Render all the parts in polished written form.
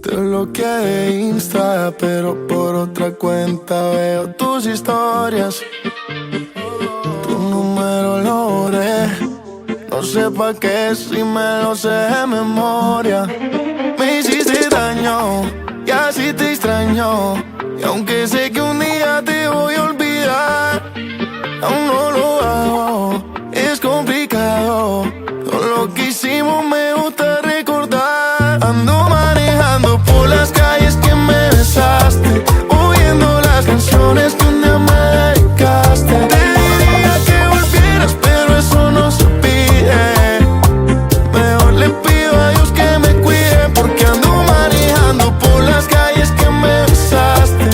Te bloqueé de Insta, pero por otra cuenta veo tus historias. Tu número lo borré, no sé pa' qué si me lo sé de memoria. Me hiciste daño y así te extraño, y aunque sé que un día te voy a olvidar, aún no lo hago, es complicado. Todo lo que hicimos me gusta recordar. Ando manejando por las calles que me besaste, oyendo las canciones que un día me dedicaste. Te diría que volvieras, pero eso no se pide. Mejor le pido a Dios que me cuide, porque ando manejando por las calles que me besaste,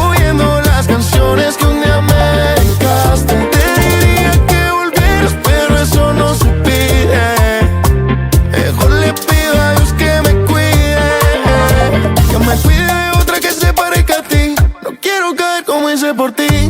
oyendo las canciones que un día me dedicaste. Te diría que volvieras, pero eso no se pide. Mejor le pido a Dios que me cuide de otra que se parezca a ti. No quiero caer como hice por ti.